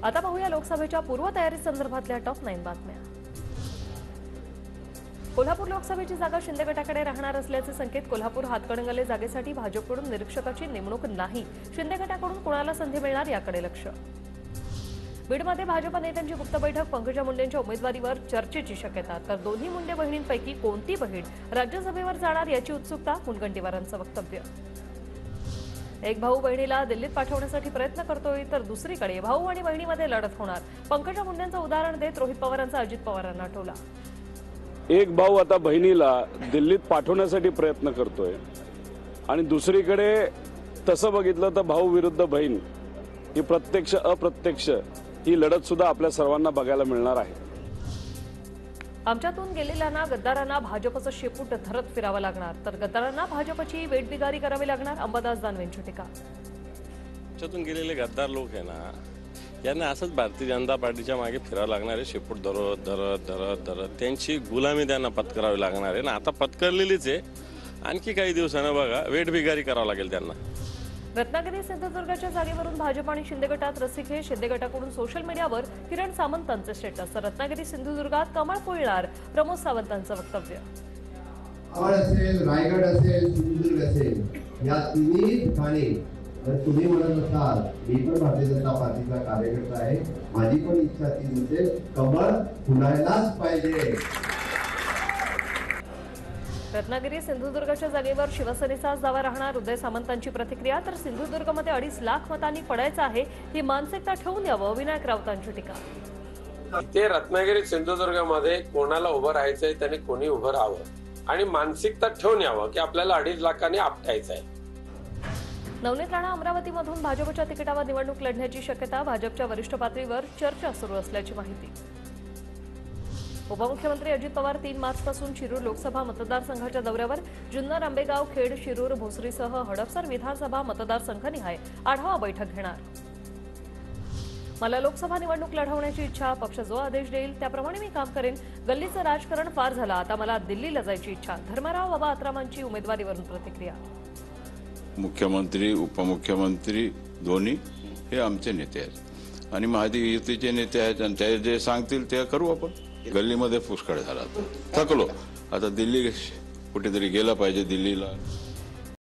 आता पाहूया लोकसभेच्या पूर्वतयारी संदर्भातल्या टॉप 9 बातम्या। कोल्हापूर लोकसभेची जागा शिंदे गटाकडे राहणार असल्याचे संकेत। कोल्हापूर हातकणंगले जागेसाठी भाजपकडून निरीक्षकाची नेमणूक नाही, शिंदे गटाकडून कुणाला संधी मिळणार याकडे लक्ष। बीडमध्ये भाजप नेत्यांची गुप्त बैठक, पंकजा मुंडेंच्या उमेदवारीवर चर्चेची शक्यता। तर दोन्ही मुंडे बहिणींपैकी कोणती बहीण राज्यसभेवर जाणार याची उत्सुकता, मुनगंटीवारांचं वक्तव्य। एक भाऊ बहिणीला दिल्लीत पाठवण्यासाठी प्रयत्न करतोय, तर दुसरीकडे भाऊ आणि बहिणीमध्ये लढत होणार। पंकजा मुंडेंचं उदाहरण देत रोहित पवारांचा अजित पवारांना आठवला। एक भाऊ आता बहिणीला दिल्लीत पाठवण्यासाठी प्रयत्न करतोय आणि दुसरीकडे तसं बघितलं तर भाऊ विरुद्ध बहीण ही प्रत्यक्ष अप्रत्यक्ष ही लढत सुद्धा आपल्या सर्वांना बघायला मिळणार आहे। आमच्यातून गेलेल्यांना गद्दारांना भाजपचं शेपूट धरत फिरावं लागणार, तर गद्दारांना भाजपची वेठबिगारी करावी लागणार, अंबादास दानवेंची टीका। आमच्यातून गेलेले गद्दार लोक आहे ना, यांना असंच भारतीय जनता पार्टीच्या मागे फिरावं लागणार आहे, शेपूट धरत धरत धरत धरत त्यांची गुलामी त्यांना पत्करावी लागणार आहे ना। आता पत्करलेलीच आहे, आणखी काही दिवसांना बघा वेठबिगारी करावं लागेल त्यांना। रत्नागिरी सिंधुदुर्गाच्या जागेवरून भाजप आणि शिंदे गटात रस्सीखेच, शिंदे गटाकडून सोशल मीडियावर किरण सामंतांचे स्टेटस, तर रत्नागिरी सिंधुदुर्गात कमळ फुलणार, प्रमोद सावंतांचं वक्तव्य। असेल, रायगड असेल, सिंधुदुर्ग असेल, या तिन्ही ठिकाणी जर तुम्ही म्हणत असाल मी पण भारतीय जनता पार्टीचा कार्यकर्ता आहे, माझी पण इच्छा ती म्हणजे कमळ फुलायलाच पाहिजे। रत्नागिरी सिंधुदुर्गच्या जागेवर शिवसेनेचाच दावा राहणार, उदय सामंतांची प्रतिक्रिया। तर सिंधुदुर्गमध्ये 2.5 लाख मतांनी पडायचं आहे, ही मानसिकता ठेवून यावं, विनायक राऊतांची टीका। ते रत्नागिरी सिंधुदुर्गमध्ये कोणाला उभं राहायचंय त्याने कोणी उभं राहावं आणि मानसिकता ठेवून यावं की आपल्याला 2.5 लाखांनी आपटायचं आहे। नवनीत राणा अमरावतीमधून भाजपच्या तिकिटावर निवडणूक लढण्याची शक्यता, भाजपच्या वरिष्ठ पातळीवर चर्चा सुरू असल्याची माहिती। उपमुख्यमंत्री अजित पवार 3 मार्चपासून शिरूर लोकसभा मतदारसंघाच्या दौऱ्यावर, जुन्नर, आंबेगाव, खेड, शिरूर, भोसरीसह हडपसर विधानसभा मतदारसंघनिहाय आढावा बैठक घेणार। मला लोकसभा निवडणूक लढवण्याची इच्छा, पक्ष जो आदेश देईल त्याप्रमाणे मी काम करेन। गल्लीचं राजकारण फार झालं, आता मला दिल्लीला जायची इच्छा, धर्मराव बाबा आत्रामांची उमेदवारीवरून प्रतिक्रिया। मुख्यमंत्री उपमुख्यमंत्री दोन्ही हे आमचे नेते आहेत आणि महायुतीचे नेते आहेत आणि ते जे सांगतील ते करू आपण। गल्लीमध्ये पुष्कळ झाला, थकलो, आता दिल्ली कुठेतरी गेला पाहिजे दिल्लीला।